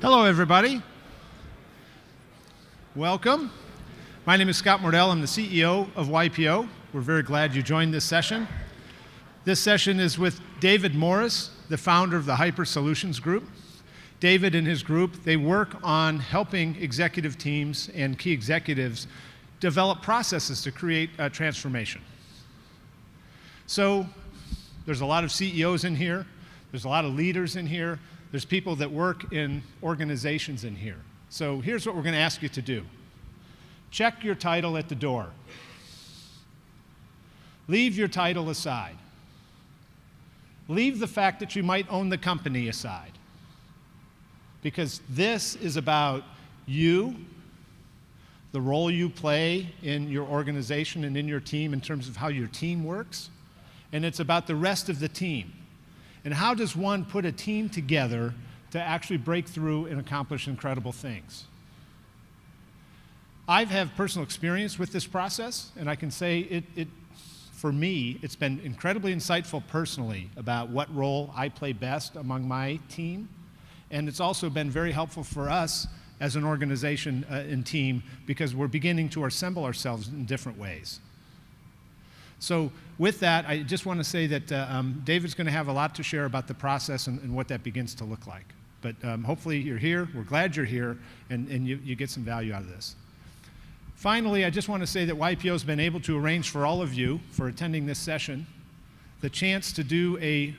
Hello, everybody. Welcome. My name is Scott Mordell. I'm the CEO of YPO. We're very glad you joined this session. This session is with David Morris, the founder of the HiPER Solutions Group. David and his group, they work on helping executive teams and key executives develop processes to create a transformation. So there's a lot of CEOs in here. There's a lot of leaders in here. There's people that work in organizations in here. So here's what we're going to ask you to do. Check your title at the door. Leave your title aside. Leave the fact that you might own the company aside. Because this is about you, the role you play in your organization and in your team in terms of how your team works, and it's about the rest of the team. And how does one put a team together to actually break through and accomplish incredible things? I've had personal experience with this process, and I can say for me, it's been incredibly insightful personally about what role I play best among my team. And it's also been very helpful for us as an organization and team because we're beginning to assemble ourselves in different ways. So with that, I just want to say that David's going to have a lot to share about the process and what that begins to look like. But hopefully you're here, we're glad you're here, and you get some value out of this. Finally, I just want to say that YPO has been able to arrange for all of you, for attending this session, the chance to do a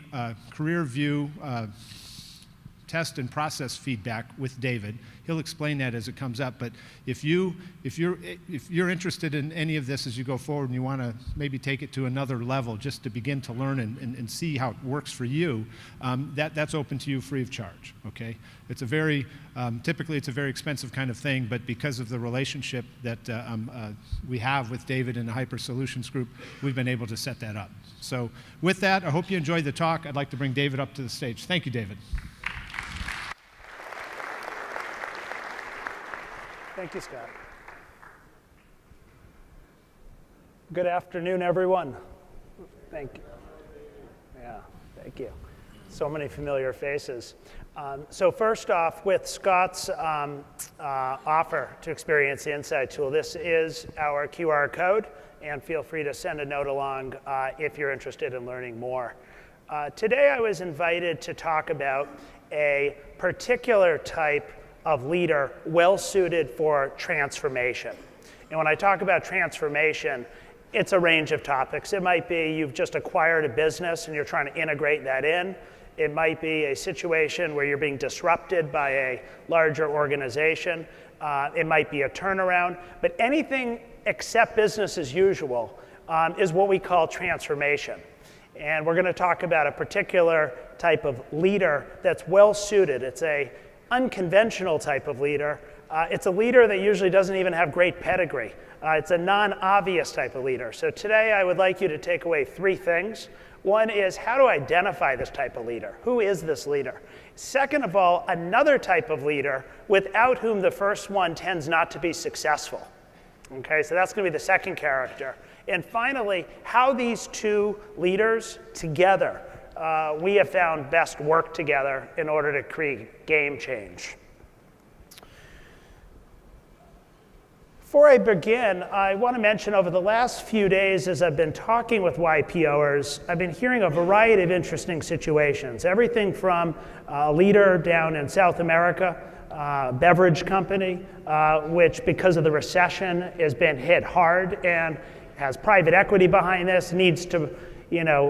career view test and process feedback with David. He'll explain that as it comes up, but if you're interested in any of this as you go forward and you want to maybe take it to another level just to begin to learn and see how it works for you, that's open to you free of charge, okay? It's a very, typically it's a very expensive kind of thing, but because of the relationship that we have with David and the HiPER Solutions Group, we've been able to set that up. So with that, I hope you enjoyed the talk. I'd like to bring David up to the stage. Thank you, David. Thank you, Scott. Good afternoon, everyone. Thank you. Yeah, thank you. So many familiar faces. So first off, with Scott's offer to experience the Insight tool, this is our QR code, and feel free to send a note along if you're interested in learning more. Today I was invited to talk about a particular type of leader well-suited for transformation. And when I talk about transformation, it's a range of topics. It might be you've just acquired a business and you're trying to integrate that in. It might be a situation where you're being disrupted by a larger organization. It might be a turnaround. But anything except business as usual is what we call transformation. And we're going to talk about a particular type of leader that's well-suited. It's a unconventional type of leader. It's a leader that usually doesn't even have great pedigree. It's a non-obvious type of leader. So today I would like you to take away three things. One is how to identify this type of leader. Who is this leader? Second of all, another type of leader without whom the first one tends not to be successful. Okay, so that's going to be the second character. And finally, how these two leaders together we have found best work together in order to create game change. Before I begin, I want to mention over the last few days as I've been talking with YPOers, I've been hearing a variety of interesting situations. Everything from a leader down in South America, a beverage company, which because of the recession has been hit hard and has private equity behind this, needs to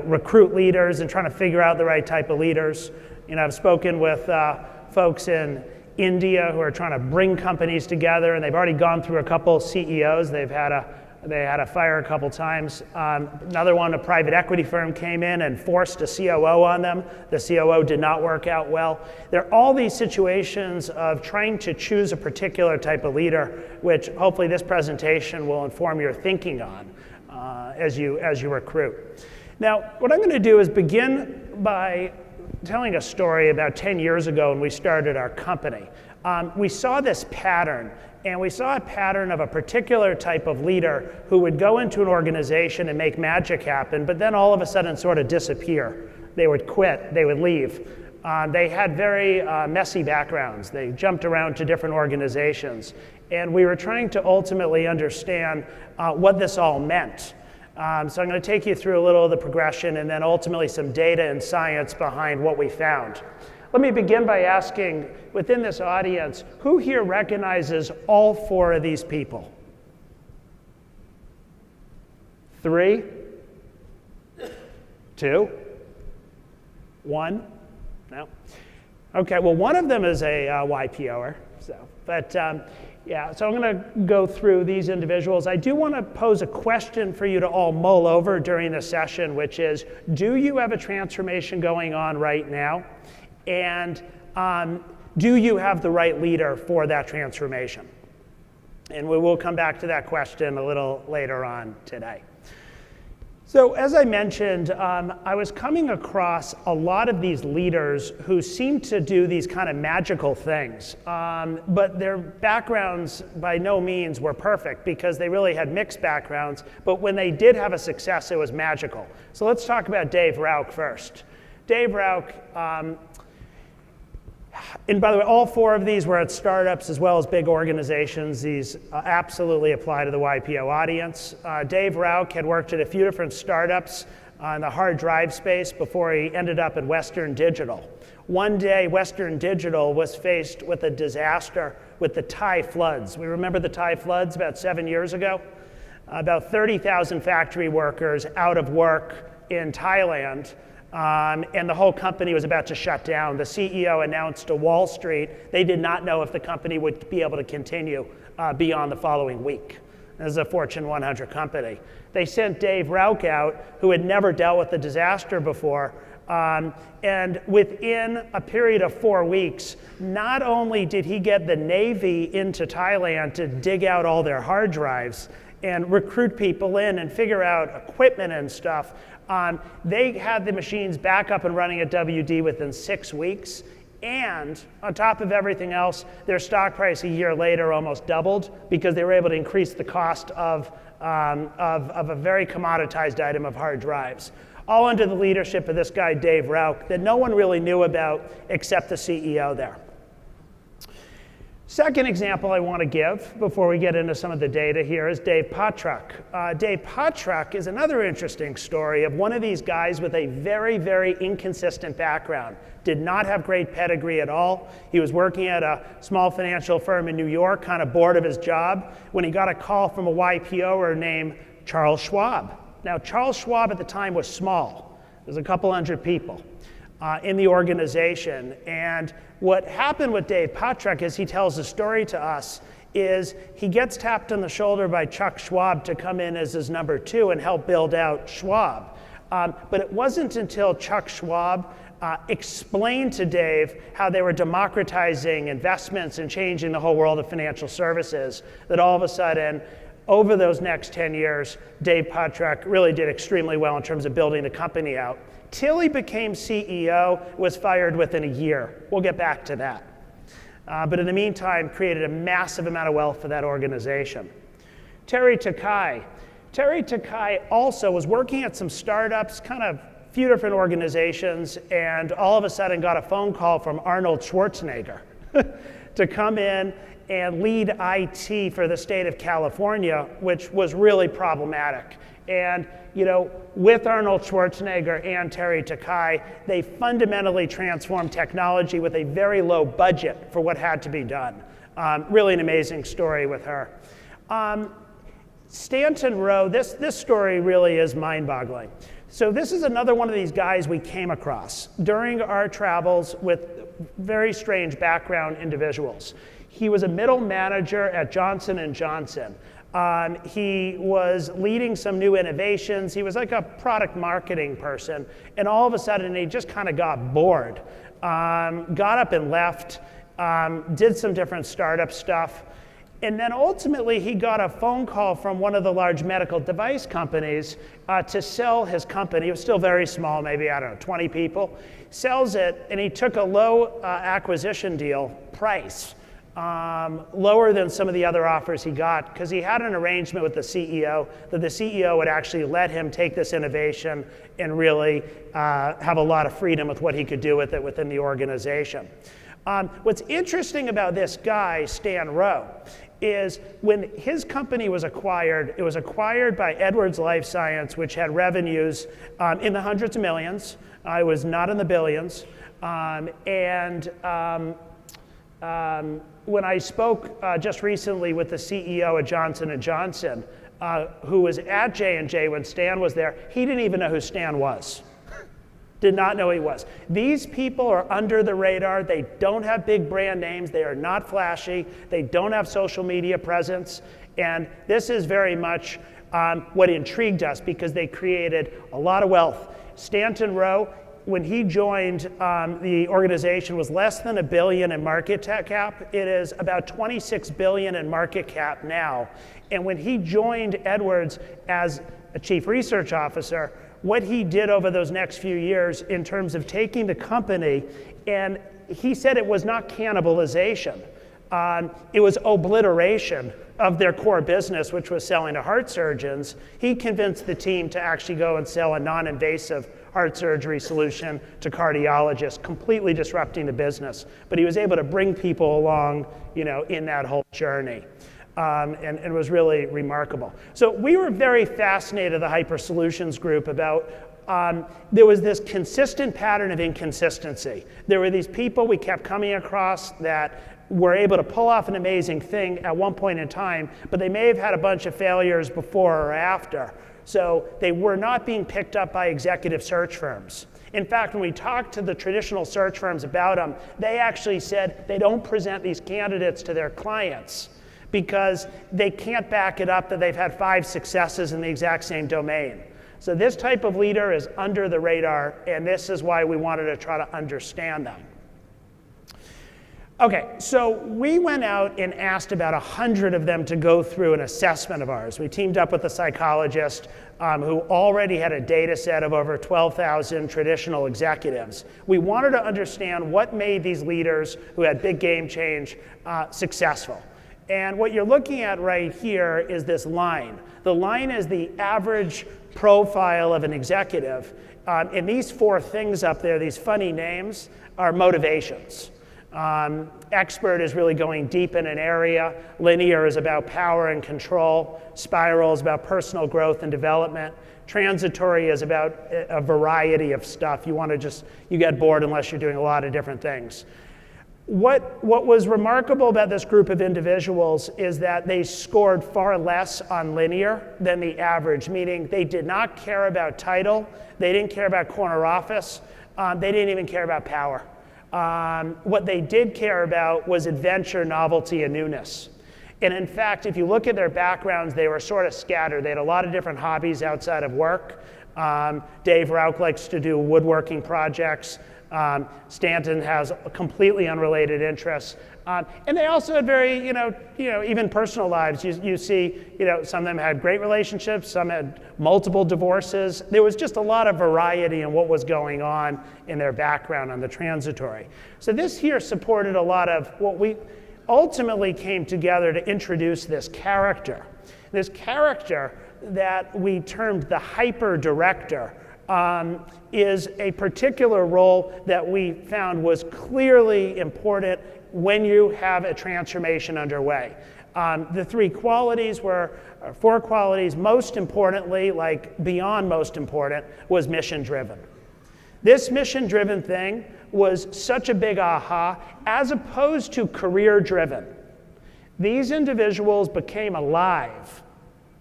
recruit leaders and trying to figure out the right type of leaders. I've spoken with folks in India who are trying to bring companies together, and they've already gone through a couple CEOs. They had to fire a couple times. Another one, a private equity firm came in and forced a COO on them. The COO did not work out well. There are all these situations of trying to choose a particular type of leader, which hopefully this presentation will inform your thinking on as you recruit. Now, what I'm going to do is begin by telling a story about 10 years ago when we started our company. We saw this pattern, and we saw a pattern of a particular type of leader who would go into an organization and make magic happen, but then all of a sudden sort of disappear. They would quit, they would leave. They had very messy backgrounds. They jumped around to different organizations. And we were trying to ultimately understand what this all meant. So I'm going to take you through a little of the progression and then ultimately some data and science behind what we found. Let me begin by asking, within this audience, who here recognizes all 4 of these people? 3, 2, 1? No? Okay, well, one of them is a YPOer. Yeah, so I'm going to go through these individuals. I do want to pose a question for you to all mull over during the session, which is, do you have a transformation going on right now? And do you have the right leader for that transformation? And we will come back to that question a little later on today. So as I mentioned, I was coming across a lot of these leaders who seemed to do these kind of magical things, but their backgrounds by no means were perfect because they really had mixed backgrounds, but when they did have a success, it was magical. So let's talk about Dave Rauch first. Dave Rauch, and by the way, all 4 of these were at startups as well as big organizations. These absolutely apply to the YPO audience. Dave Rauch had worked at a few different startups in the hard drive space before he ended up at Western Digital. One day, Western Digital was faced with a disaster with the Thai floods. We remember the Thai floods about 7 years ago? About 30,000 factory workers out of work in Thailand. And the whole company was about to shut down. The CEO announced to Wall Street they did not know if the company would be able to continue beyond the following week. This is a Fortune 100 company. They sent Dave Rauch out, who had never dealt with a disaster before, and within a period of 4 weeks, not only did he get the Navy into Thailand to dig out all their hard drives and recruit people in and figure out equipment and stuff, they had the machines back up and running at WD within 6 weeks. And on top of everything else, their stock price a year later almost doubled because they were able to increase the cost of a very commoditized item of hard drives. All under the leadership of this guy, Dave Rauch, that no one really knew about except the CEO there. Second example I want to give before we get into some of the data here is Dave Pottruck. Dave Pottruck is another interesting story of one of these guys with a very, very inconsistent background. Did not have great pedigree at all. He was working at a small financial firm in New York, kind of bored of his job, when he got a call from a YPOer named Charles Schwab. Now, Charles Schwab at the time was small. There's a couple hundred people in the organization. And what happened with Dave Pottruck, as he tells the story to us, is he gets tapped on the shoulder by Chuck Schwab to come in as his number 2 and help build out Schwab. But it wasn't until Chuck Schwab explained to Dave how they were democratizing investments and changing the whole world of financial services that all of a sudden, over those next 10 years, Dave Pottruck really did extremely well in terms of building the company out. Till he became CEO, was fired within a year. We'll get back to that. But in the meantime, created a massive amount of wealth for that organization. Terry Takai. Terry Takai also was working at some startups, kind of a few different organizations, and all of a sudden got a phone call from Arnold Schwarzenegger to come in and lead IT for the state of California, which was really problematic. And with Arnold Schwarzenegger and Terry Takai, they fundamentally transformed technology with a very low budget for what had to be done. Really an amazing story with her. Stanton Rowe, this story really is mind-boggling. So this is another one of these guys we came across during our travels with very strange background individuals. He was a middle manager at Johnson & Johnson. He was leading some new innovations. He was like a product marketing person. And all of a sudden, he just kind of got bored. Got up and left, did some different startup stuff. And then ultimately, he got a phone call from one of the large medical device companies to sell his company. It was still very small, maybe, 20 people. Sells it, and he took a low acquisition deal price. lower than some of the other offers he got, because he had an arrangement with the CEO that the CEO would actually let him take this innovation and really have a lot of freedom with what he could do with it within the organization. What's interesting about this guy, Stan Rowe, is when his company was acquired, it was acquired by Edwards Lifesciences, which had revenues in the hundreds of millions. It was not in the billions. When I spoke just recently with the CEO of Johnson & Johnson, who was at J&J when Stan was there, he didn't even know who Stan was. Did not know he was. These people are under the radar. They don't have big brand names. They are not flashy. They don't have social media presence. And this is very much what intrigued us, because they created a lot of wealth. Stanton Rowe, when he joined the organization, was less than $1 billion in market cap. It is about $26 billion in market cap now. And when he joined Edwards as a chief research officer, what he did over those next few years in terms of taking the company, and he said it was not cannibalization, it was obliteration of their core business, which was selling to heart surgeons. He convinced the team to actually go and sell a non-invasive heart surgery solution to cardiologists, completely disrupting the business. But he was able to bring people along, in that whole journey. And was really remarkable. So we were very fascinated, the HiPER Solutions group, about there was this consistent pattern of inconsistency. There were these people we kept coming across that were able to pull off an amazing thing at one point in time, but they may have had a bunch of failures before or after. So they were not being picked up by executive search firms. In fact, when we talked to the traditional search firms about them, they actually said they don't present these candidates to their clients, because they can't back it up that they've had 5 successes in the exact same domain. So this type of leader is under the radar, and this is why we wanted to try to understand them. Okay, so we went out and asked about 100 of them to go through an assessment of ours. We teamed up with a psychologist who already had a data set of over 12,000 traditional executives. We wanted to understand what made these leaders who had big game change successful. And what you're looking at right here is this line. The line is the average profile of an executive. And these 4 things up there, these funny names, are motivations. Expert is really going deep in an area. Linear is about power and control. Spiral is about personal growth and development. Transitory is about a variety of stuff. You get bored unless you're doing a lot of different things. What was remarkable about this group of individuals is that they scored far less on linear than the average, meaning they did not care about title, they didn't care about corner office, they didn't even care about power. What they did care about was adventure, novelty, and newness. And in fact, if you look at their backgrounds, they were sort of scattered. They had a lot of different hobbies outside of work. Dave Rauch likes to do woodworking projects. Stanton has completely unrelated interests. And they also had very, even personal lives. You see, some of them had great relationships, some had multiple divorces. There was just a lot of variety in what was going on in their background on the transitory. So this here supported a lot of what we ultimately came together to introduce this character. This character that we termed the HiPER director is a particular role that we found was clearly important when you have a transformation underway. The 4 qualities, most importantly, like beyond most important, was mission-driven. This mission-driven thing was such a big aha, as opposed to career-driven. These individuals became alive.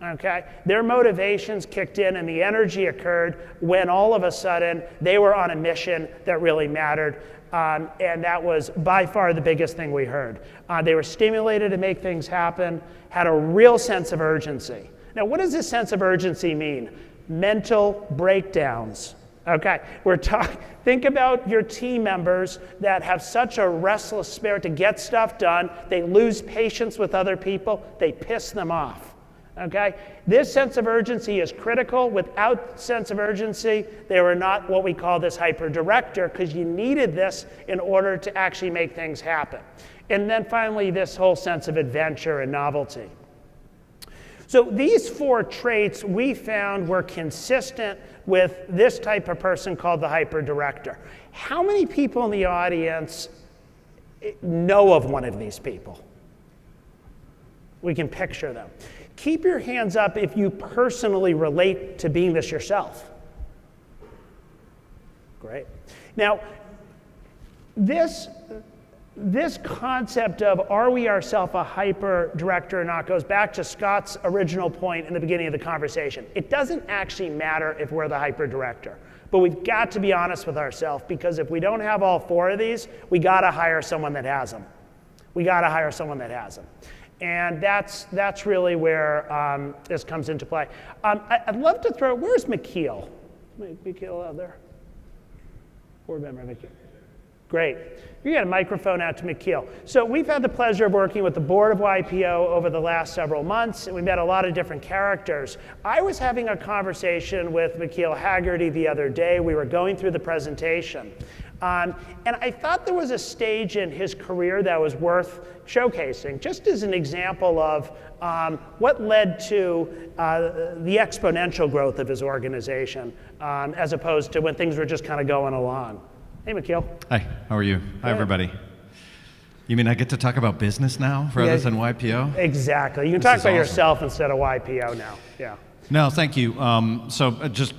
Okay? Their motivations kicked in and the energy occurred when all of a sudden they were on a mission that really mattered. And that was by far the biggest thing we heard. They were stimulated to make things happen, had a real sense of urgency. Now, what does this sense of urgency mean? Mental breakdowns. Okay, think about your team members that have such a restless spirit to get stuff done. They lose patience with other people. They piss them off. Okay? This sense of urgency is critical. Without sense of urgency, they were not what we call this HiPER director, because you needed this in order to actually make things happen. And then finally, this whole sense of adventure and novelty. So these 4 traits we found were consistent with this type of person called the HiPER director. How many people in the audience know of one of these people? We can picture them. Keep your hands up if you personally relate to being this yourself. Great. Now, this concept of are we ourselves a HiPER director or not goes back to Scott's original point in the beginning of the conversation. It doesn't actually matter if we're the HiPER director, but we've got to be honest with ourselves, because if we don't have all 4 of these, we got to hire someone that has them. We got to hire someone that has them. And that's really where this comes into play. I'd love to throw, where's McKeel? McKeel out there? Board member McKeel. Great. You got a microphone out to McKeel. So we've had the pleasure of working with the board of YPO over the last several months, and we met a lot of different characters. I was having a conversation with McKeel Haggerty the other day. We were going through the presentation. And I thought there was a stage in his career that was worth showcasing, just as an example of what led to the exponential growth of his organization, as opposed to when things were just kind of going along. Hey, McKeel. Hi, how are you? Hi, everybody. You mean I get to talk about business now rather than YPO? Exactly. You can talk about yourself instead of YPO now. Yeah. No, thank you. So just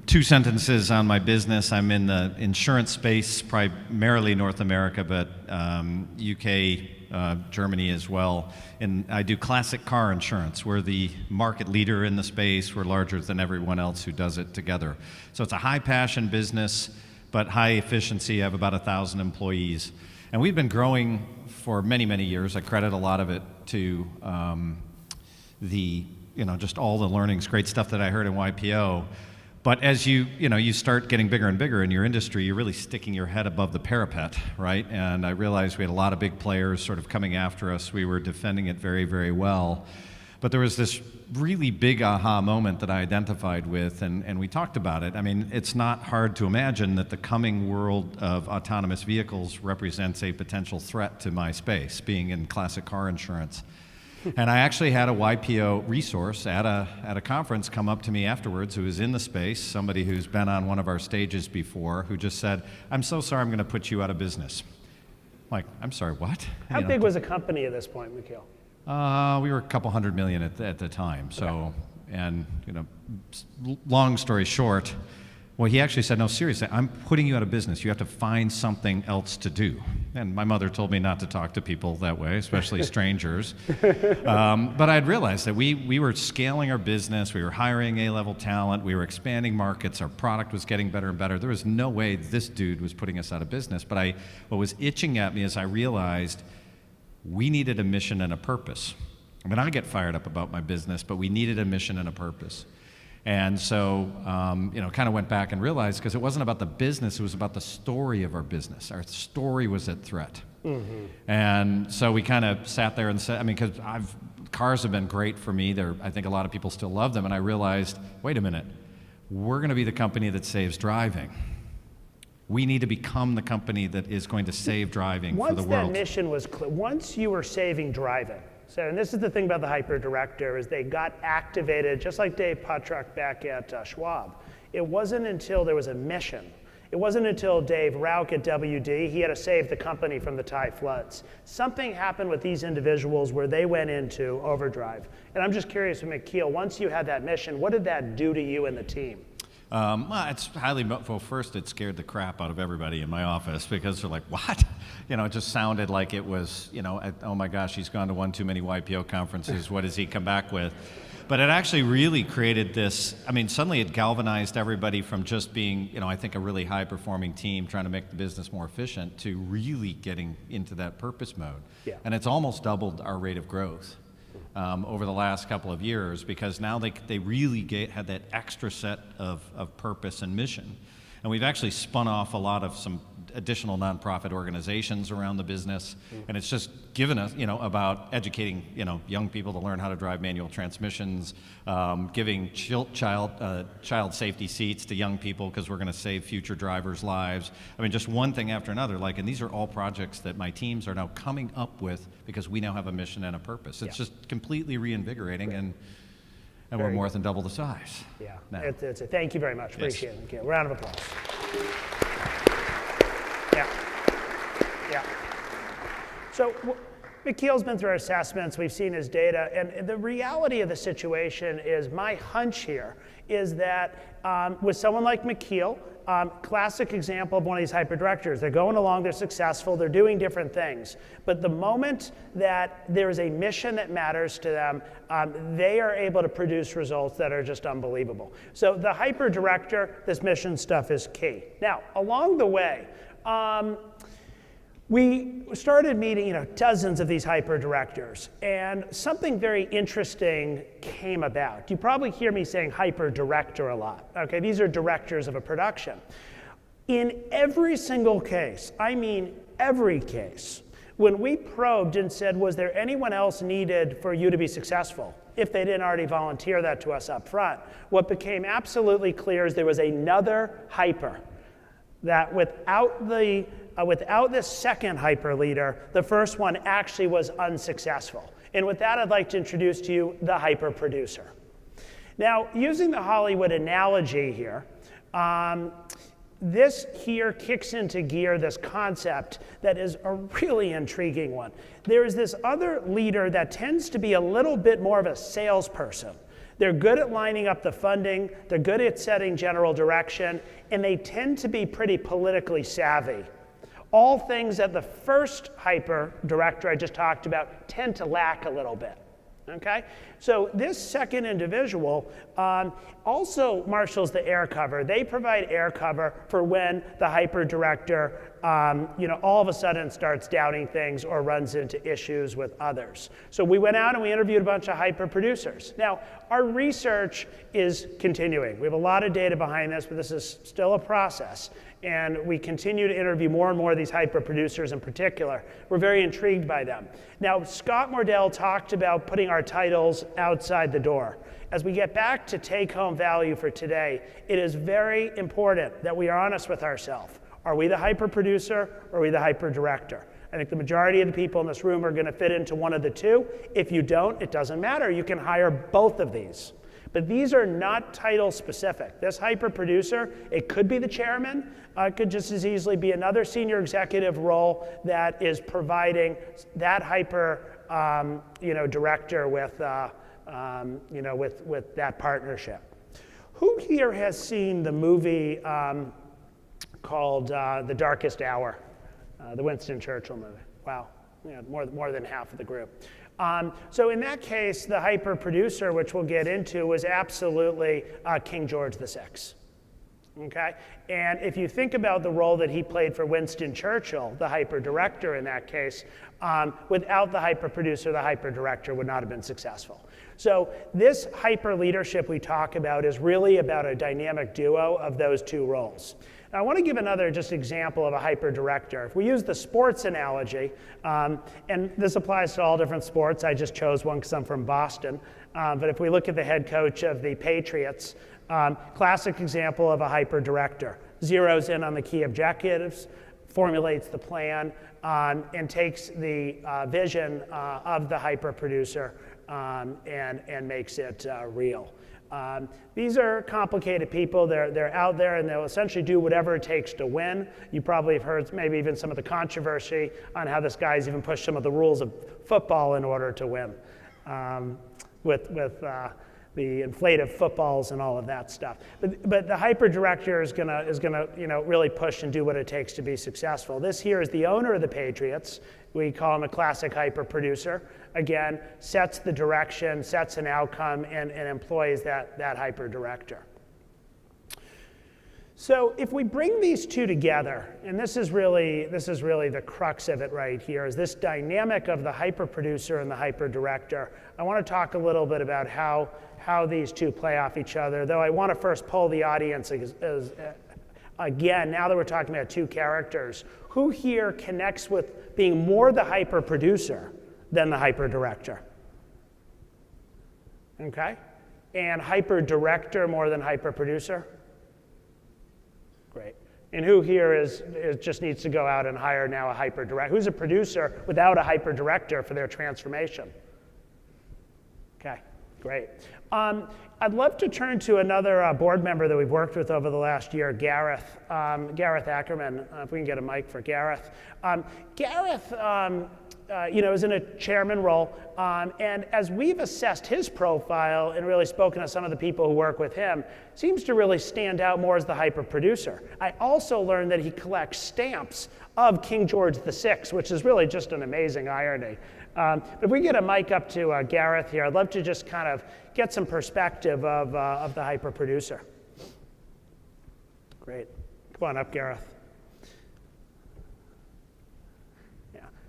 2 sentences on my business. I'm in the insurance space, primarily North America, but UK, Germany as well. And I do classic car insurance. We're the market leader in the space. We're larger than everyone else who does it together. So it's a high passion business, but high efficiency. I have about 1,000 employees. And we've been growing for many, many years. I credit a lot of it to just all the learnings, great stuff that I heard in YPO. But as you start getting bigger and bigger in your industry, you're really sticking your head above the parapet, right? And I realized we had a lot of big players sort of coming after us. We were defending it very, very well. But there was this really big aha moment that I identified with, and we talked about it. I mean, it's not hard to imagine that the coming world of autonomous vehicles represents a potential threat to my space, being in classic car insurance. And I actually had a YPO resource at a conference come up to me afterwards who was in the space, somebody who's been on one of our stages before, who just said, "I'm so sorry, I'm going to put you out of business." I'm like, I'm sorry, what? How big was the company at this point, McKeel? We were a couple $100 million at the time. So, okay. And long story short, well, he actually said, "No, seriously, I'm putting you out of business. You have to find something else to do." And my mother told me not to talk to people that way, especially strangers. But I'd realized that we were scaling our business. We were hiring A-level talent. We were expanding markets. Our product was getting better and better. There was no way this dude was putting us out of business. But what was itching at me is I realized we needed a mission and a purpose. I mean, I get fired up about my business, but we needed a mission and a purpose. And so, kind of went back and realized, because it wasn't about the business, it was about the story of our business. Our story was at threat. Mm-hmm. And so we kind of sat there and said, because cars have been great for me. I think a lot of people still love them. And I realized, wait a minute, we're going to be the company that saves driving. We need to become the company that is going to save driving for the world. Once that mission was clear, once you were saving driving, so, and this is the thing about the HiPER director, is they got activated, just like Dave Putrock back at Schwab. It wasn't until there was a mission. It wasn't until Dave Rauch at WD, he had to save the company from the Thai floods. Something happened with these individuals where they went into overdrive. And I'm just curious, McKeel, once you had that mission, what did that do to you and the team? Well, it's well, first it scared the crap out of everybody in my office, because they're like, what? It just sounded like it was, oh my gosh, he's gone to one too many YPO conferences, what does he come back with? But it actually really created this, suddenly it galvanized everybody from just being, I think a really high performing team trying to make the business more efficient to really getting into that purpose mode. Yeah. And it's almost doubled our rate of growth. Over the last couple of years, because now they really had that extra set of purpose and mission. And we've actually spun off a lot of some additional nonprofit organizations around the business, and it's just given us, about educating, young people to learn how to drive manual transmissions, giving child safety seats to young people because we're going to save future drivers' lives. I mean, just one thing after another. And these are all projects that my teams are now coming up with because we now have a mission and a purpose. It's just completely reinvigorating, and we're more than double the size. Yeah, now. Thank you very much. Appreciate it. Thank you. Round of applause. Yeah. So McKeel's been through our assessments. We've seen his data. And the reality of the situation is, my hunch here is that with someone like McKeel, classic example of one of these hyperdirectors. They're going along, they're successful, they're doing different things. But the moment that there is a mission that matters to them, they are able to produce results that are just unbelievable. So the hyperdirector, this mission stuff is key. Now, along the way, we started meeting dozens of these hyperdirectors, and something very interesting came about. You probably hear me saying hyperdirector a lot. Okay, these are directors of a production. In every single case, I mean every case, when we probed and said, was there anyone else needed for you to be successful, if they didn't already volunteer that to us up front, what became absolutely clear is there was another hyper that without this second hyper leader, the first one actually was unsuccessful. And with that, I'd like to introduce to you the hyper producer. Now, using the Hollywood analogy here, this here kicks into gear this concept that is a really intriguing one. There is this other leader that tends to be a little bit more of a salesperson. They're good at lining up the funding, they're good at setting general direction, and they tend to be pretty politically savvy. All things that the first hyper director I just talked about tend to lack a little bit. Okay? So this second individual also marshals the air cover. They provide air cover for when the hyper director all of a sudden starts doubting things or runs into issues with others. So we went out and we interviewed a bunch of hyper producers. Now, our research is continuing. We have a lot of data behind this, but this is still a process. And we continue to interview more and more of these hyper producers in particular. We're very intrigued by them. Now, Scott Mordell talked about putting our titles outside the door. As we get back to take-home value for today, it is very important that we are honest with ourselves. Are we the hyper producer or are we the hyper director? I think the majority of the people in this room are going to fit into one of the two. If you don't, it doesn't matter. You can hire both of these. But these are not title specific. This hyper producer, it could be the chairman. It could just as easily be another senior executive role that is providing that hyper director with that partnership. Who here has seen the movie called The Darkest Hour, the Winston Churchill movie? Wow, more than half of the group. So in that case, the hyper producer, which we'll get into, was absolutely King George VI. Okay? And if you think about the role that he played for Winston Churchill, the hyper director in that case, without the hyper producer, the hyper director would not have been successful. So this hyper leadership we talk about is really about a dynamic duo of those two roles. Now, I want to give another just example of a hyper director. If we use the sports analogy, and this applies to all different sports, I just chose one because I'm from Boston, but if we look at the head coach of the Patriots, classic example of a hyper director. Zeroes in on the key objectives, formulates the plan, and takes the vision of the hyper producer and makes it real. These are complicated people. They're out there and they'll essentially do whatever it takes to win. You probably have heard maybe even some of the controversy on how this guy's even pushed some of the rules of football in order to win, with the inflated footballs and all of that stuff. But the hyper director is gonna really push and do what it takes to be successful. This here is the owner of the Patriots. We call him a classic hyper producer. Again, sets the direction, sets an outcome, and employs that hyper director. So if we bring these two together, and this is really the crux of it right here, is this dynamic of the hyper producer and the hyper director. I want to talk a little bit about how these two play off each other, though I want to first poll the audience again, now that we're talking about two characters, who here connects with being more the HiPER producer than the HiPER director? Okay. And HiPER director more than HiPER producer? Great. And who here just needs to go out and hire now a HiPER director? Who's a producer without a HiPER director for their transformation? Okay, great. I'd love to turn to another board member that we've worked with over the last year, Gareth. Gareth Ackerman, if we can get a mic for Gareth. Gareth, is in a chairman role, and as we've assessed his profile and really spoken to some of the people who work with him, seems to really stand out more as the HiPER producer. I also learned that he collects stamps of King George VI, which is really just an amazing irony. But if we get a mic up to Gareth here, I'd love to just kind of get some perspective of the HiPER producer. Great. Come on up, Gareth.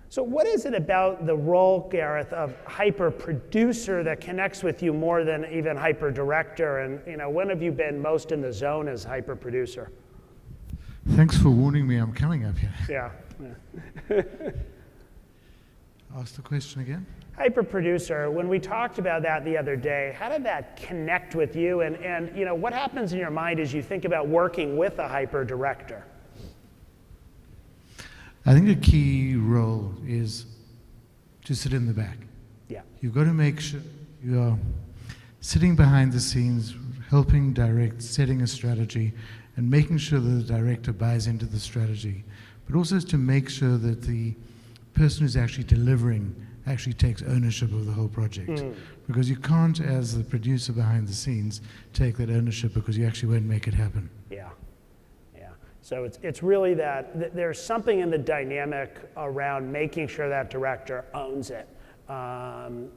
So what is it about the role, Gareth, of HiPER producer that connects with you more than even HiPER director? And when have you been most in the zone as HiPER producer? Thanks for warning me I'm coming up here. Yeah. Ask the question again. HiPER producer, when we talked about that the other day, how did that connect with you? And what happens in your mind as you think about working with a HiPER director? I think a key role is to sit in the back. Yeah. You've got to make sure you are sitting behind the scenes, helping direct, setting a strategy, and making sure that the director buys into the strategy. But also is to make sure that the person who's actually delivering actually takes ownership of the whole project. Because you can't, as the producer behind the scenes, take that ownership because you actually won't make it happen. Yeah. So it's really that there's something in the dynamic around making sure that director owns it. And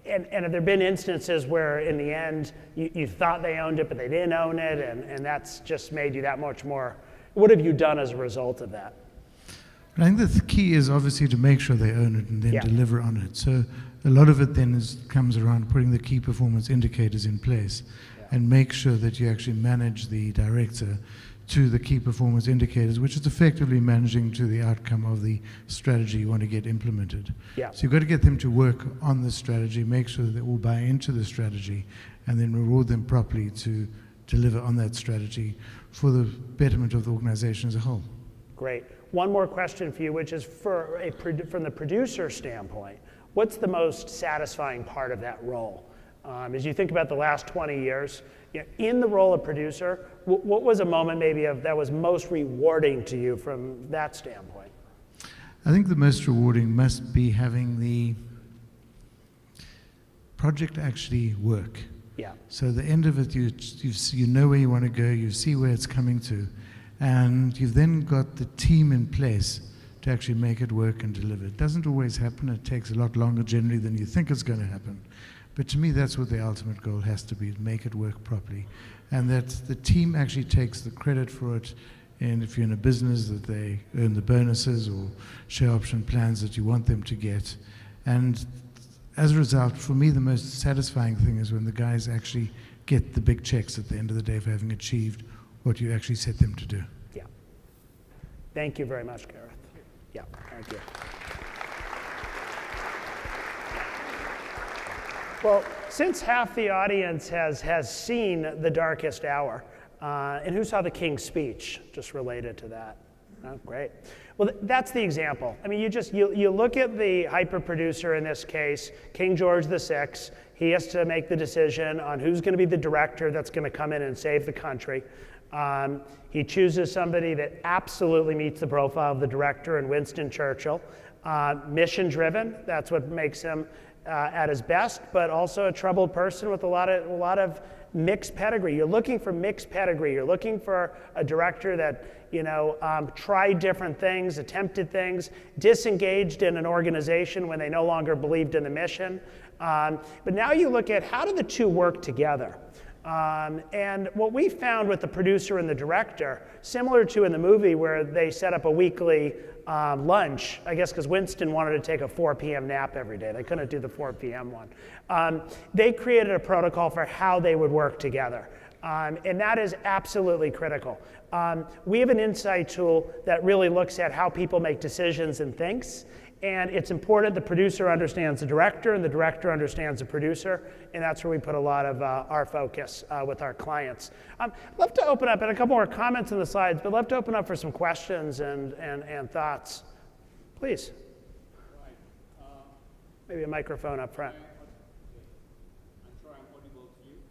have there been instances where in the end you thought they owned it but they didn't own it, and that's just made you that much more? What have you done as a result of that? I think the key is obviously to make sure they own it and then deliver on it. So a lot of it then comes around putting the key performance indicators in place and make sure that you actually manage the director to the key performance indicators, which is effectively managing to the outcome of the strategy you want to get implemented. Yeah. So you've got to get them to work on the strategy, make sure that they all buy into the strategy, and then reward them properly to deliver on that strategy for the betterment of the organization as a whole. Great. One more question for you, which is from the producer standpoint, what's the most satisfying part of that role? As you think about the last 20 years, in the role of producer, what was a moment maybe that was most rewarding to you from that standpoint? I think the most rewarding must be having the project actually work. Yeah. So at the end of it, you know where you want to go, you see where it's coming to, and you've then got the team in place to actually make it work and deliver. It doesn't always happen. It takes a lot longer generally than you think it's going to happen. But to me, that's what the ultimate goal has to be, to make it work properly. And that the team actually takes the credit for it. And if you're in a business, that they earn the bonuses or share option plans that you want them to get. And as a result, for me, the most satisfying thing is when the guys actually get the big checks at the end of the day for having achieved what you actually set them to do. Yeah. Thank you very much, Gareth. Yeah, thank you. Well, since half the audience has seen The Darkest Hour, and who saw the King's Speech, just related to that? Oh, great. Well, that's the example. I mean, you look at the HiPER producer in this case, King George VI. He has to make the decision on who's going to be the director that's going to come in and save the country. He chooses somebody that absolutely meets the profile of the director in Winston Churchill. Mission-driven, that's what makes him at his best, but also a troubled person with a lot of mixed pedigree. You're looking for mixed pedigree. You're looking for a director that tried different things, attempted things, disengaged in an organization when they no longer believed in the mission. But now you look at how do the two work together. And what we found with the producer and the director, similar to in the movie where they set up a weekly lunch, I guess because Winston wanted to take a 4 p.m. nap every day. They couldn't do the 4 p.m. one. They created a protocol for how they would work together. And that is absolutely critical. We have an insight tool that really looks at how people make decisions and thinks. And it's important the producer understands the director and the director understands the producer. And that's where we put a lot of our focus with our clients. Love to open up, and a couple more comments on the slides, but love to open up for some questions and thoughts. Please. Maybe a microphone up front.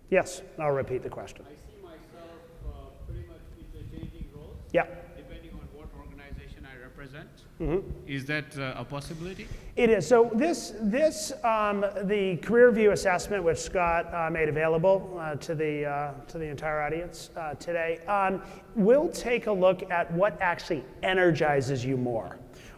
Yes, I'll repeat the question. I see myself pretty much interchanging roles. Yeah. Depending on what organization I represent. Mm-hmm. Is that a possibility? It is. So the career view assessment, which Scott made available to the entire audience today, will take a look at what actually energizes you more.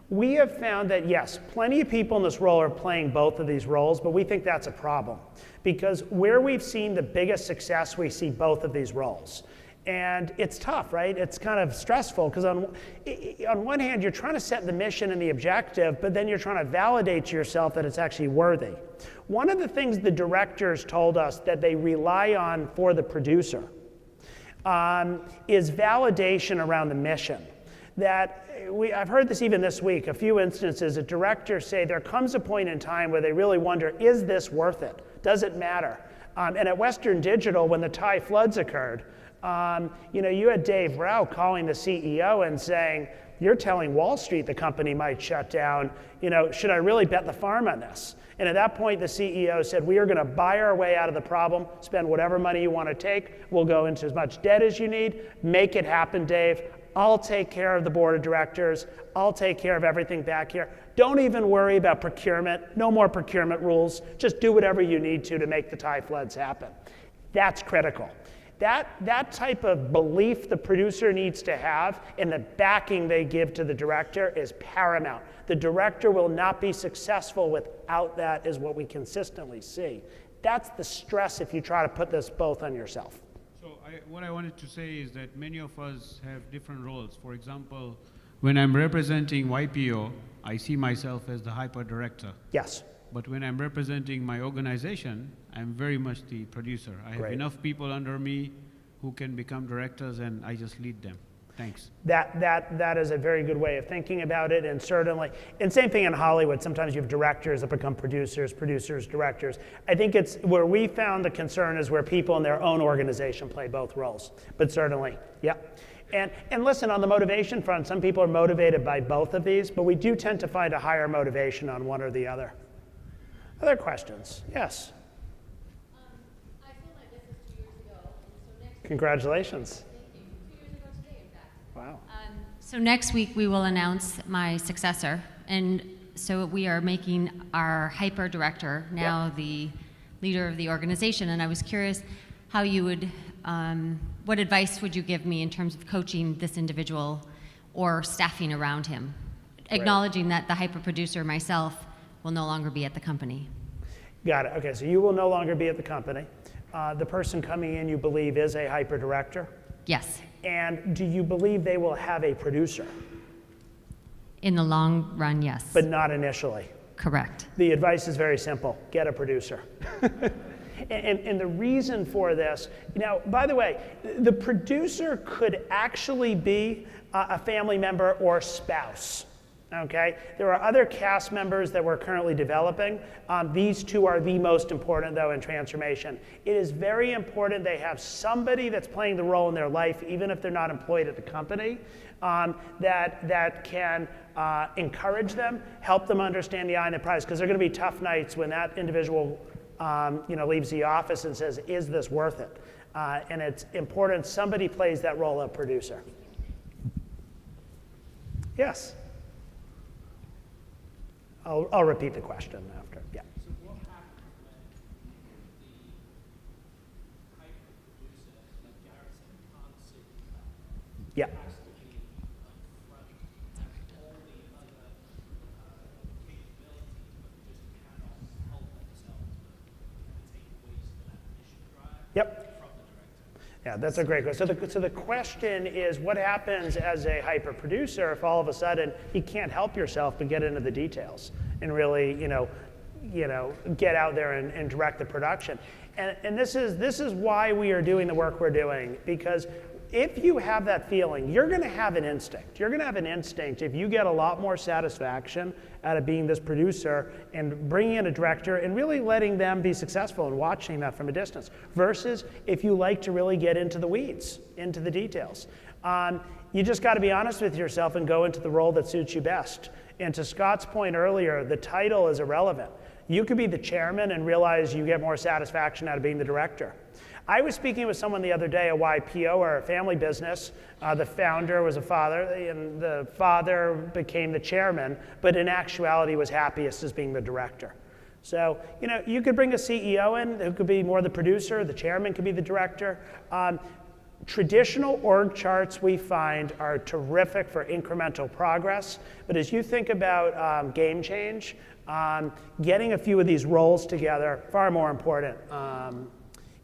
We have found that, yes, plenty of people in this role are playing both of these roles, but we think that's a problem. Because where we've seen the biggest success, we see both of these roles. And it's tough, right? It's kind of stressful, because on one hand, you're trying to set the mission and the objective, but then you're trying to validate to yourself that it's actually worthy. One of the things the directors told us that they rely on for the producer is validation around the mission. I've heard this even this week, a few instances that directors say there comes a point in time where they really wonder, is this worth it? Does it matter? And at Western Digital, when the Thai floods occurred, you had Dave Rao calling the CEO and saying, you're telling Wall Street the company might shut down. Should I really bet the farm on this? And at that point, the CEO said, we are going to buy our way out of the problem, spend whatever money you want to take. We'll go into as much debt as you need. Make it happen, Dave. I'll take care of the board of directors. I'll take care of everything back here. Don't even worry about procurement. No more procurement rules. Just do whatever you need to make the Thai floods happen. That's critical. That type of belief the producer needs to have and the backing they give to the director is paramount. The director will not be successful without that, is what we consistently see. That's the stress if you try to put this both on yourself. So what I wanted to say is that many of us have different roles. For example, when I'm representing YPO, I see myself as the HiPER director. Yes. But when I'm representing my organization, I'm very much the producer. I have enough people under me who can become directors, and I just lead them. Thanks. That is a very good way of thinking about it, and certainly, and same thing in Hollywood. Sometimes you have directors that become producers, directors. I think it's where we found the concern is where people in their own organization play both roles. But certainly, yeah. And listen, on the motivation front, some people are motivated by both of these, but we do tend to find a higher motivation on one or the other. Other questions? Yes. I feel like this is 2 years ago, and so next Congratulations. week, thank you. 2 years ago today, in fact. Wow. So next week we will announce my successor, and so we are making our HiPER director now the leader of the organization. And I was curious how you would, what advice would you give me in terms of coaching this individual or staffing around him, acknowledging that the HiPER producer myself will no longer be at the company. Got it. Okay, so you will no longer be at the company. The person coming in, you believe, is a HiPER director? Yes. And do you believe they will have a producer? In the long run, yes. But not initially. Correct. The advice is very simple. Get a producer. And the reason for this, by the way, the producer could actually be a family member or spouse. Okay, there are other cast members that we're currently developing. These two are the most important, though, in transformation. It is very important they have somebody that's playing the role in their life, even if they're not employed at the company, that can encourage them, help them understand the eye and the prize, because there are going to be tough nights when that individual leaves the office and says, is this worth it? And it's important somebody plays that role of producer. Yes? I'll repeat the question after. Yeah. So what happens when the HiPER producer, like Garrett said, can't see that? Yeah. It has to be upfront and all the other capabilities, but just cannot help themselves, but take away some of that mission drive from the director. Yeah, that's a great question. So the question is, what happens as a HiPER producer if all of a sudden you can't help yourself but get into the details and really, get out there and direct the production? And this is why we are doing the work we're doing, because if you have that feeling, you're going to have an instinct. You're going to have an instinct if you get a lot more satisfaction out of being this producer and bringing in a director and really letting them be successful and watching that from a distance, versus if you like to really get into the weeds, into the details. You just got to be honest with yourself and go into the role that suits you best. And to Scott's point earlier, the title is irrelevant. You could be the chairman and realize you get more satisfaction out of being the director. I was speaking with someone the other day, a YPO, or a family business. The founder was a father, and the father became the chairman, but in actuality was happiest as being the director. So, you could bring a CEO in who could be more the producer, the chairman could be the director. Traditional org charts we find are terrific for incremental progress, but as you think about game change, getting a few of these roles together, far more important.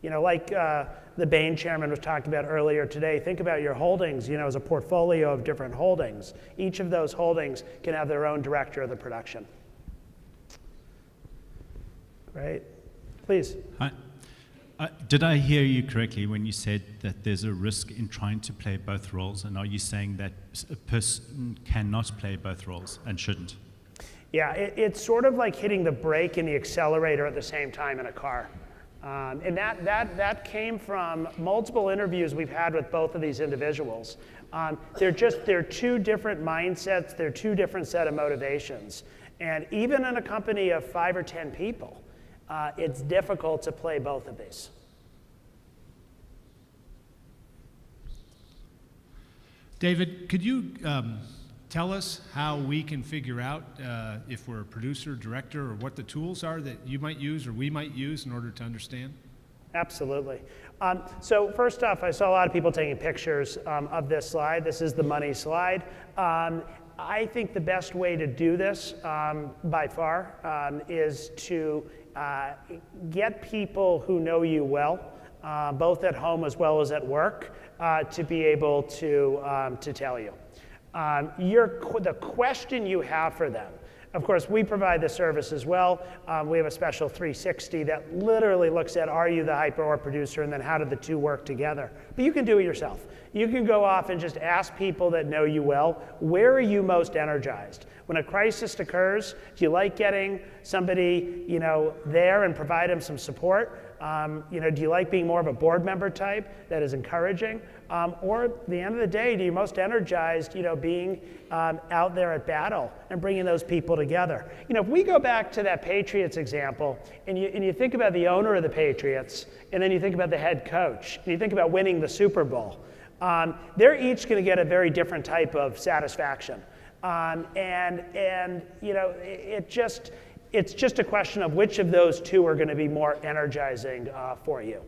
Like the Bain chairman was talking about earlier today, think about your holdings, as a portfolio of different holdings. Each of those holdings can have their own director of the production. Great. Please. Hi. Did I hear you correctly when you said that there's a risk in trying to play both roles? And are you saying that a person cannot play both roles and shouldn't? Yeah, it's sort of like hitting the brake and the accelerator at the same time in a car. And that came from multiple interviews we've had with both of these individuals. They're two different mindsets, they're two different set of motivations. And even in a company of 5 or 10 people, it's difficult to play both of these. David, could you tell us how we can figure out if we're a producer, director, or what the tools are that you might use or we might use in order to understand? Absolutely. So first off, I saw a lot of people taking pictures of this slide. This is the money slide. I think the best way to do this by far is to get people who know you well, both at home as well as at work, to be able to tell you. The question you have for them, of course, we provide the service as well. We have a special 360 that literally looks at, are you the HiPER or producer, and then how do the two work together? But you can do it yourself. You can go off and just ask people that know you well, where are you most energized? When a crisis occurs, do you like getting somebody there and provide them some support? Do you like being more of a board member type that is encouraging? Or at the end of the day, do you most energized, being out there at battle and bringing those people together? If we go back to that Patriots example, and you think about the owner of the Patriots, and then you think about the head coach, and you think about winning the Super Bowl, they're each going to get a very different type of satisfaction. It's just a question of which of those two are going to be more energizing for you.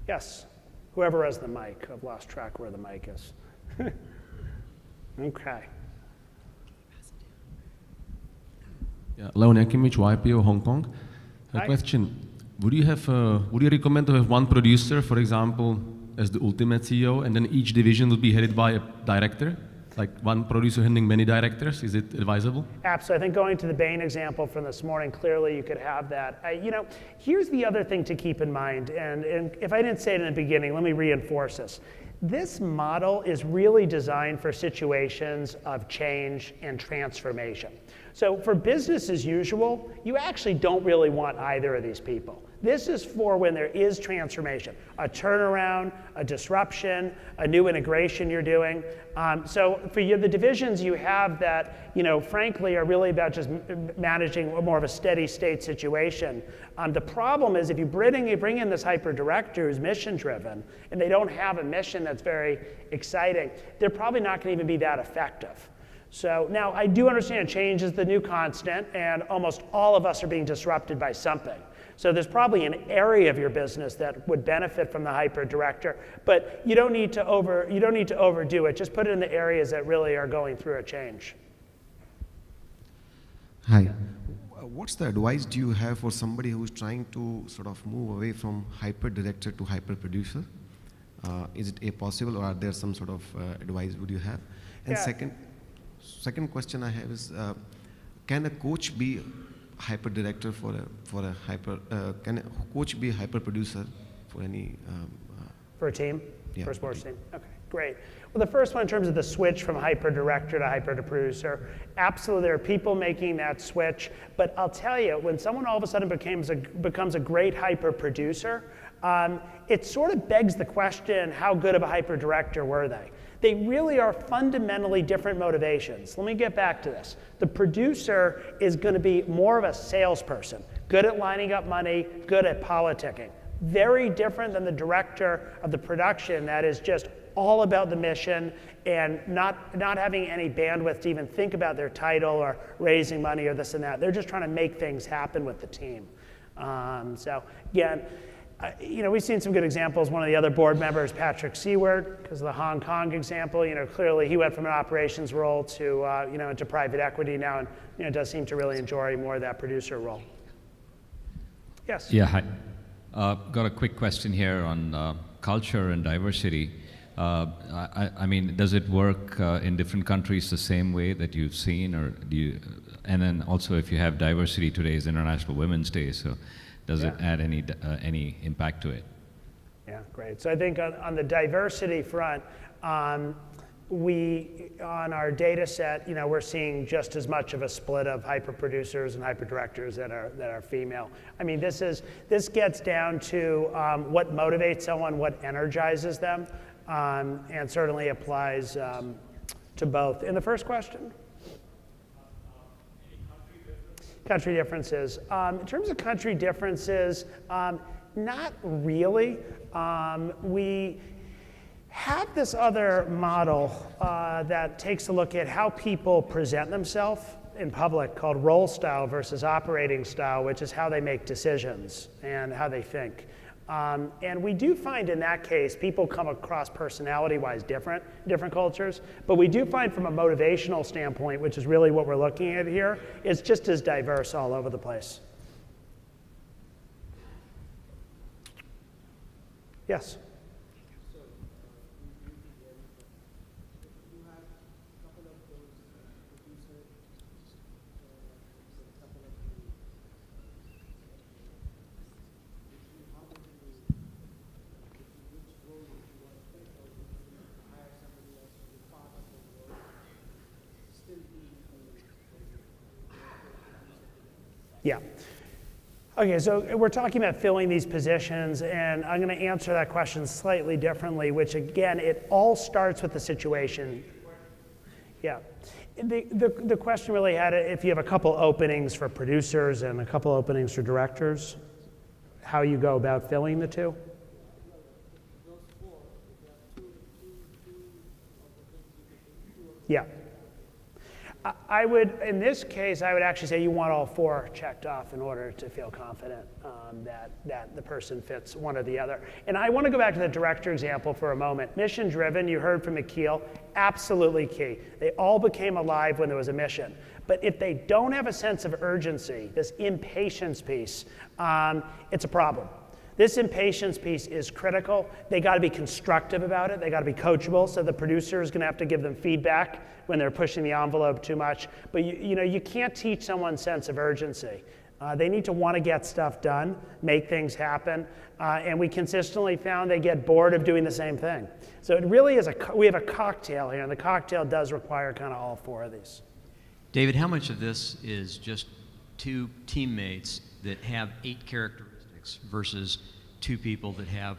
Yes, whoever has the mic. I've lost track where the mic is. Okay. Yeah, Leon Yakimich, YPO, Hong Kong. A question: would you recommend to have one producer, for example, as the ultimate CEO, and then each division would be headed by a director? Like one producer handling many directors, is it advisable? Absolutely. I think going to the Bain example from this morning, clearly you could have that. Here's the other thing to keep in mind, and if I didn't say it in the beginning, let me reinforce this. This model is really designed for situations of change and transformation. So for business as usual, you actually don't really want either of these people. This is for when there is transformation, a turnaround, a disruption, a new integration you're doing. So for you, the divisions you have that, frankly, are really about just managing more of a steady state situation. The problem is if you bring in this HiPER director who's mission driven and they don't have a mission that's very exciting, they're probably not going to even be that effective. So now I do understand change is the new constant, and almost all of us are being disrupted by something. So there's probably an area of your business that would benefit from the HiPER director, but you don't need to overdo it. Just put it in the areas that really are going through a change. Hi. What's the advice do you have for somebody who's trying to sort of move away from HiPER director to HiPER producer? Is it possible, or are there some sort of advice would you have? And Yeah. second question I have is, can a coach be hyper director for a hyper? Can a coach be a hyper producer for any? For a team? Yeah. For a sports team? Okay, great. Well, the first one in terms of the switch from hyper director to hyper to producer, absolutely there are people making that switch, but I'll tell you, when someone all of a sudden becomes a great hyper producer, it sort of begs the question, how good of a hyper director were they? They really are fundamentally different motivations. Let me get back to this. The producer is going to be more of a salesperson, good at lining up money, good at politicking. Very different than the director of the production that is just all about the mission and not having any bandwidth to even think about their title or raising money or this and that. They're just trying to make things happen with the team. So again, we've seen some good examples. One of the other board members, Patrick Seward, because of the Hong Kong example, clearly he went from an operations role to, into private equity now, and, does seem to really enjoy more of that producer role. Yes? Yeah, hi. Got a quick question here on culture and diversity. I mean, does it work in different countries the same way that you've seen, or do you? And then also, if you have diversity, today is International Women's Day, so does it add any impact to it? Yeah, great. So I think on the diversity front, we on our data set, we're seeing just as much of a split of hyper producers and hyper directors that are female. I mean, this gets down to what motivates someone, what energizes them, and certainly applies to both. In the first question? Country differences. In terms of country differences, not really. We have this other model that takes a look at how people present themselves in public called role style versus operating style, which is how they make decisions and how they think. And we do find in that case, people come across personality-wise different cultures, but we do find from a motivational standpoint, which is really what we're looking at here, it's just as diverse all over the place. Yes? Yeah. Okay, so we're talking about filling these positions, and I'm going to answer that question slightly differently, which again, it all starts with the situation. Yeah. The question really had it, if you have a couple openings for producers and a couple openings for directors, how you go about filling the two? Yeah. I would, in this case, I would actually say you want all four checked off in order to feel confident that the person fits one or the other. And I want to go back to the director example for a moment. Mission driven, you heard from Akil, absolutely key. They all became alive when there was a mission. But if they don't have a sense of urgency, this impatience piece, it's a problem. This impatience piece is critical. They got to be constructive about it. They got to be coachable. So the producer is going to have to give them feedback when they're pushing the envelope too much. But you can't teach someone's sense of urgency. They need to want to get stuff done, make things happen, and we consistently found they get bored of doing the same thing. So it really is we have a cocktail here, and the cocktail does require kind of all four of these. David, how much of this is just two teammates that have 8 characteristics versus 2 people that have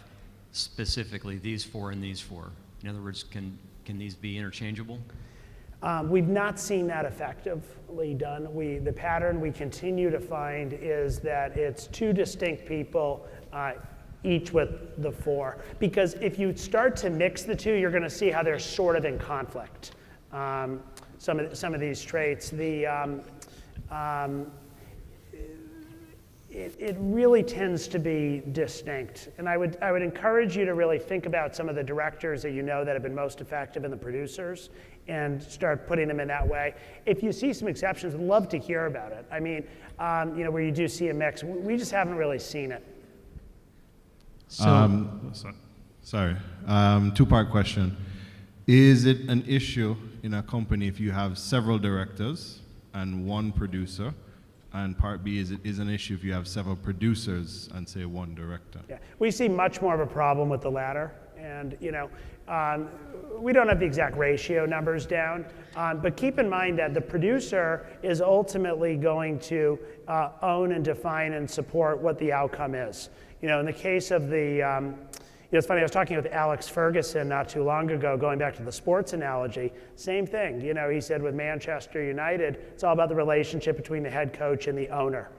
specifically these 4 and these 4? In other words, can these be interchangeable? We've not seen that effectively done. The pattern we continue to find is that it's 2 distinct people, each with the 4. Because if you start to mix the 2, you're going to see how they're sort of in conflict. Some of these traits. It really tends to be distinct. And I would encourage you to really think about some of the directors that you know that have been most effective in the producers and start putting them in that way. If you see some exceptions, I'd love to hear about it. I mean, where you do see a mix, we just haven't really seen it. So, sorry, 2-part question. Is it an issue in a company if you have several directors and 1 producer, And part B is it is an issue if you have several producers and say one director. Yeah, we see much more of a problem with the latter. And we don't have the exact ratio numbers down, but keep in mind that the producer is ultimately going to own and define and support what the outcome is. In the case of the, it's funny, I was talking with Alex Ferguson not too long ago, going back to the sports analogy, same thing. He said with Manchester United, it's all about the relationship between the head coach and the owner.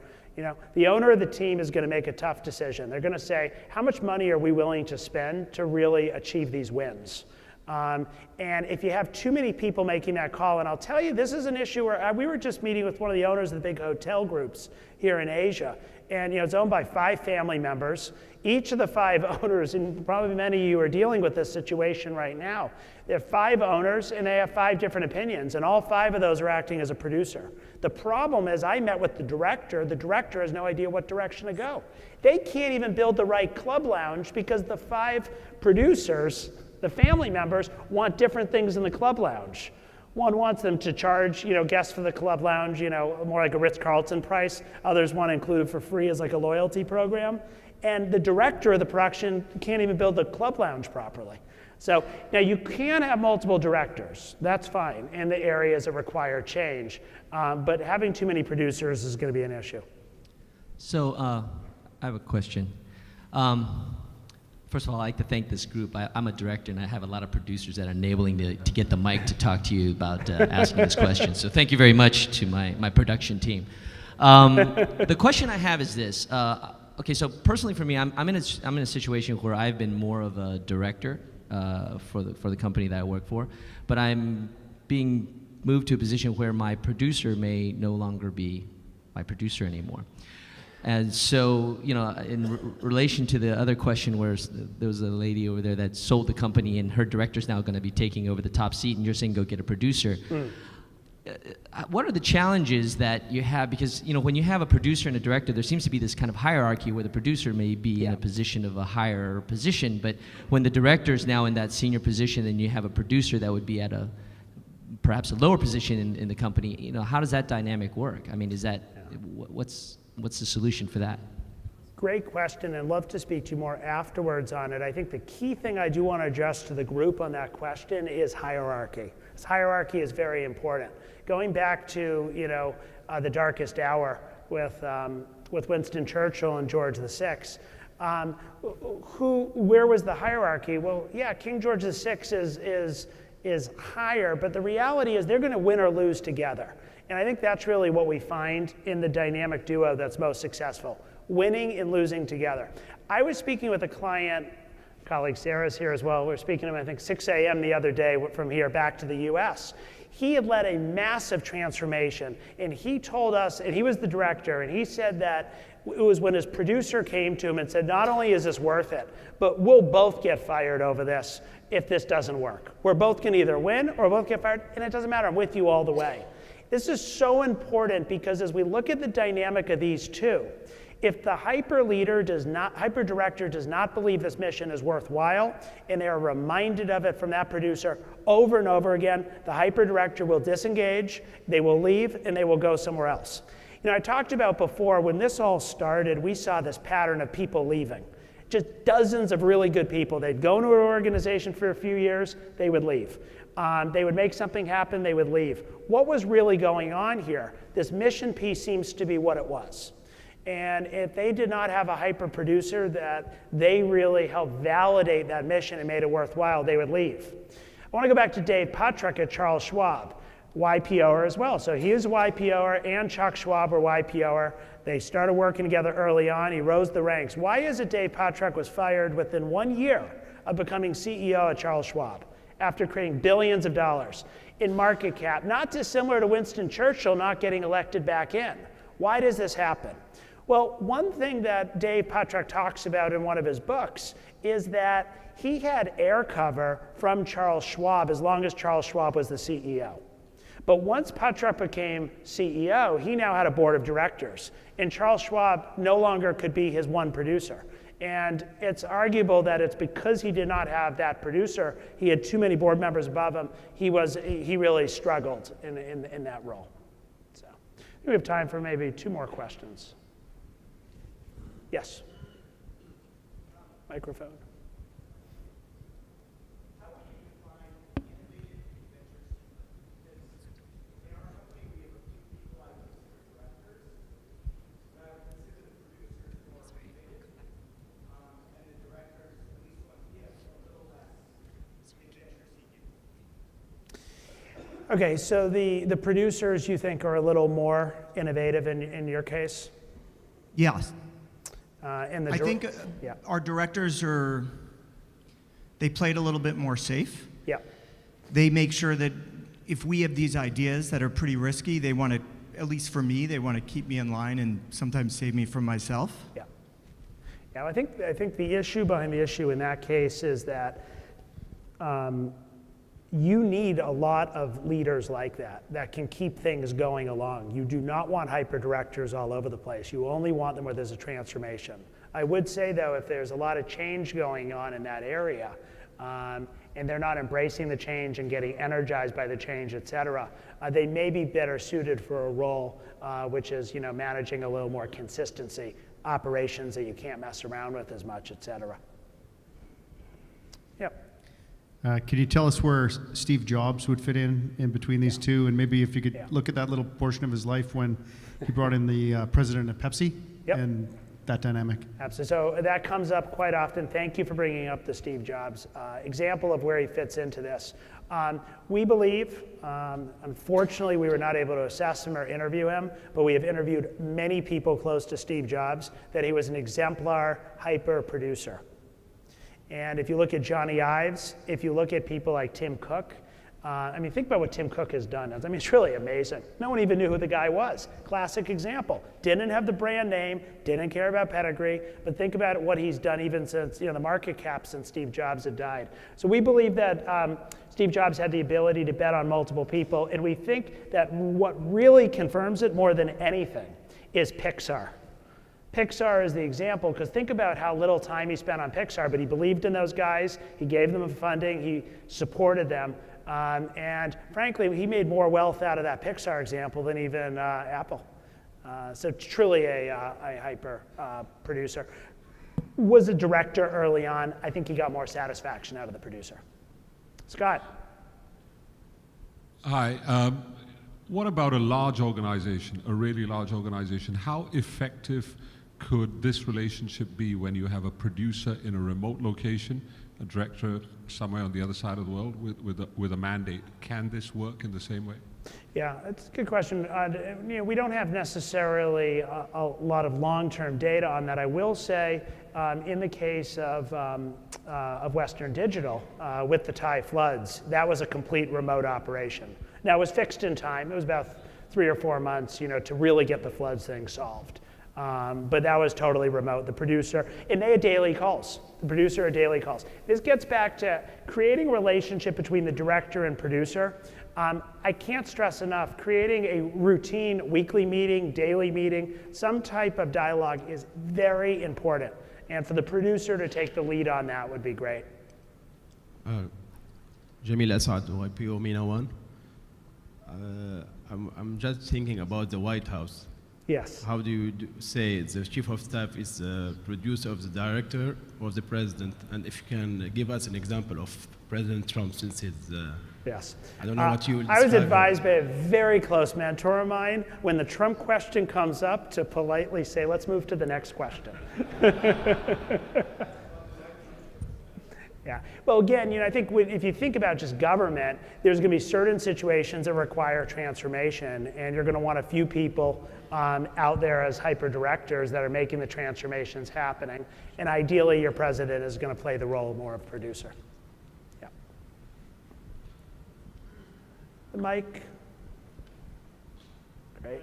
The owner of the team is going to make a tough decision. They're going to say, how much money are we willing to spend to really achieve these wins? And if you have too many people making that call, and I'll tell you, this is an issue where we were just meeting with one of the owners of the big hotel groups here in Asia. And it's owned by 5 family members. Each of the 5 owners, and probably many of you are dealing with this situation right now, they have 5 owners and they have 5 different opinions, and all 5 of those are acting as a producer. The problem is I met with the director has no idea what direction to go. They can't even build the right club lounge because the 5 producers, the family members, want different things in the club lounge. One wants them to charge, guests for the club lounge, more like a Ritz-Carlton price. Others want to include for free as like a loyalty program. And the director of the production can't even build the club lounge properly. So now you can have multiple directors, that's fine, in the areas that require change. But having too many producers is going to be an issue. So I have a question. First of all, I'd like to thank this group. I'm a director, and I have a lot of producers that are enabling to get the mic to talk to you about asking this question. So thank you very much to my production team. The question I have is this. Okay, so personally for me, I'm in a situation where I've been more of a director for the company that I work for, but I'm being moved to a position where my producer may no longer be my producer anymore. And so, in relation to the other question where there was a lady over there that sold the company and her director's now going to be taking over the top seat and you're saying go get a producer. What are the challenges that you have? Because, when you have a producer and a director, there seems to be this kind of hierarchy where the producer may be in a position of a higher position, but when the director is now in that senior position and you have a producer that would be at perhaps a lower position in the company, how does that dynamic work? I mean, what's the solution for that? Great question, and love to speak to you more afterwards on it. I think the key thing I do want to address to the group on that question is hierarchy. This hierarchy is very important. Going back to the darkest hour with Winston Churchill and George VI, where was the hierarchy? Well, yeah, King George VI is higher, but the reality is they're going to win or lose together. And I think that's really what we find in the dynamic duo that's most successful, winning and losing together. I was speaking with a client, colleague Sarah's here as well, we were speaking to him, I think 6 a.m. the other day from here back to the US. He had led a massive transformation, and he told us, and he was the director, and he said that it was when his producer came to him and said, not only is this worth it, but we'll both get fired over this if this doesn't work. We're both going to either win or both get fired, and it doesn't matter, I'm with you all the way. This is so important because as we look at the dynamic of these two, if the HiPER director does not believe this mission is worthwhile, and they are reminded of it from that producer over and over again, the HiPER director will disengage, they will leave, and they will go somewhere else. I talked about before, when this all started, we saw this pattern of people leaving. Just dozens of really good people. They'd go into an organization for a few years, they would leave. They would make something happen, they would leave. What was really going on here? This mission piece seems to be what it was. And if they did not have a HiPER producer that they really helped validate that mission and made it worthwhile, they would leave. I want to go back to Dave Putrick at Charles Schwab, YPOer as well. So he is a YPOer and Chuck Schwab were YPOer. They started working together early on. He rose the ranks. Why is it Dave Putrick was fired within 1 year of becoming CEO at Charles Schwab after creating billions of dollars in market cap, not dissimilar to Winston Churchill not getting elected back in? Why does this happen? Well, one thing that Dave Putrick talks about in one of his books is that he had air cover from Charles Schwab as long as Charles Schwab was the CEO. But once Putrick became CEO, he now had a board of directors, and Charles Schwab no longer could be his one producer. And it's arguable that it's because he did not have that producer, he had too many board members above him, he really struggled in that role. So We have time for maybe 2 more questions. Yes. Microphone. Okay, so the producers you think are a little more innovative in your case? Yes. And I think yeah. our directors they played a little bit more safe. Yeah. They make sure that if we have these ideas that are pretty risky, they want to, at least for me, they want to keep me in line and sometimes save me from myself. Yeah. Yeah, I think the issue behind the issue in that case is that you need a lot of leaders like that can keep things going along. You do not want hyper directors all over the place. You only want them where there's a transformation. I would say, though, if there's a lot of change going on in that area, and they're not embracing the change and getting energized by the change, et cetera, they may be better suited for a role which is, managing a little more consistency, operations that you can't mess around with as much, et cetera. Yep. Could you tell us where Steve Jobs would fit in between these two? And maybe if you could look at that little portion of his life when he brought in the president of Pepsi and that dynamic. Absolutely. So that comes up quite often. Thank you for bringing up the Steve Jobs example of where he fits into this. We believe, unfortunately, we were not able to assess him or interview him, but we have interviewed many people close to Steve Jobs, that he was an exemplar hyper producer. And if you look at Johnny Ives, if you look at people like Tim Cook, think about what Tim Cook has done. It's really amazing. No one even knew who the guy was. Classic example. Didn't have the brand name, didn't care about pedigree, but think about what he's done even since, the market cap since Steve Jobs had died. So we believe that Steve Jobs had the ability to bet on multiple people, and we think that what really confirms it more than anything is Pixar. Pixar is the example, because think about how little time he spent on Pixar, but he believed in those guys, he gave them funding, he supported them, and frankly, he made more wealth out of that Pixar example than even Apple. So truly a hyper producer. Was a director early on. I think he got more satisfaction out of the producer. Scott. Hi. What about a large organization, a really large organization? How effective could this relationship be when you have a producer in a remote location, a director somewhere on the other side of the world with a mandate? Can this work in the same way? Yeah, that's a good question. We don't have necessarily a lot of long-term data on that. I will say, in the case of Western Digital, with the Thai floods, that was a complete remote operation. Now, it was fixed in time. It was about 3 or 4 months, to really get the floods thing solved. But that was totally remote. The producer, and they had daily calls. The producer had daily calls. This gets back to creating a relationship between the director and producer. I can't stress enough, creating a routine weekly meeting, daily meeting, some type of dialogue is very important. And for the producer to take the lead on that would be great. Jamil Assad, YPO Mina One. I'm just thinking about the White House. Yes. How do you say the chief of staff is the producer of the director or the president? And if you can give us an example of President Trump, since it's yes. I don't know what you will I was describe advised by a very close mentor of mine, when the Trump question comes up, to politely say, let's move to the next question. Yeah. Well, again, I think if you think about just government, there's going to be certain situations that require transformation, and you're going to want a few people out there as hyper directors that are making the transformations happening. And ideally, your president is going to play the role more of producer. Yeah. The mic. Great.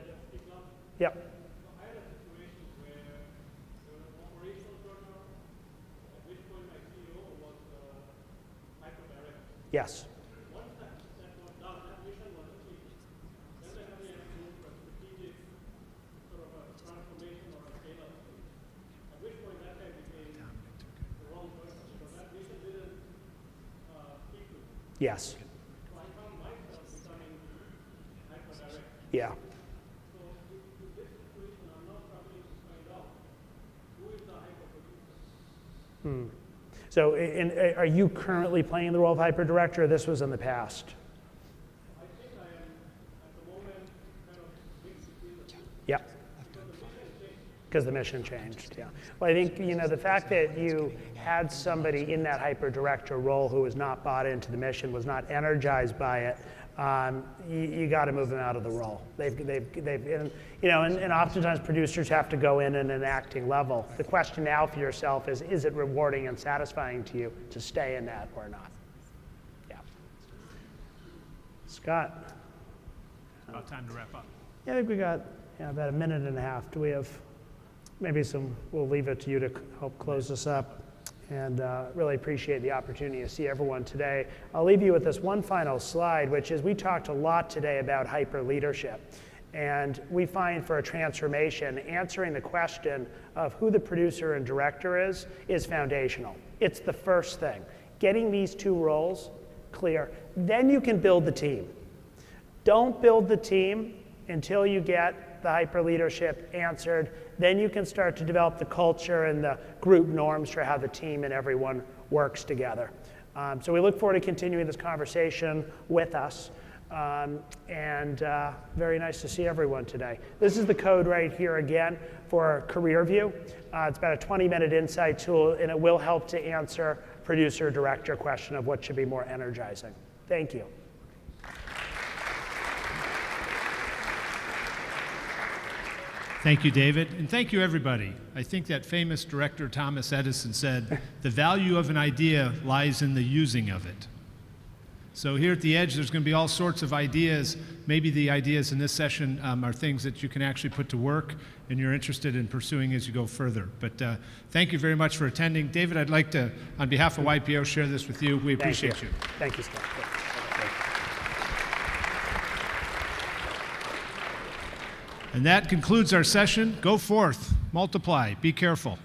Yep. Yes. Yes. Yeah. So are you currently playing the role of HiPER director, or this was in the past? I think I am, at the moment, kind of mixed between the two. Yep. Because the mission changed, yeah. Well, I think, the fact that you had somebody in that HiPER director role who was not bought into the mission, was not energized by it, you got to move them out of the role. And oftentimes producers have to go in at an acting level. The question now for yourself is it rewarding and satisfying to you to stay in that or not? Yeah. Scott? About time to wrap up. Yeah, I think we got about a minute and a half. Do we have maybe we'll leave it to you to help close this up. And really appreciate the opportunity to see everyone today. I'll leave you with this one final slide, which is we talked a lot today about HiPER leadership. And we find for a transformation, answering the question of who the producer and director is foundational. It's the first thing. Getting these two roles clear, then you can build the team. Don't build the team until you get the HiPER leadership answered. Then you can start to develop the culture and the group norms for how the team and everyone works together. So we look forward to continuing this conversation with us. Very nice to see everyone today. This is the code right here again for Career View. It's about a 20-minute insight tool, and it will help to answer producer-director question of what should be more energizing. Thank you. Thank you, David, and thank you, everybody. I think that famous director Thomas Edison said, the value of an idea lies in the using of it. So here at the Edge, there's going to be all sorts of ideas. Maybe the ideas in this session are things that you can actually put to work and you're interested in pursuing as you go further. But thank you very much for attending. David, I'd like to, on behalf of YPO, share this with you. We appreciate you. Thank you, Scott. And that concludes our session. Go forth, multiply, be careful.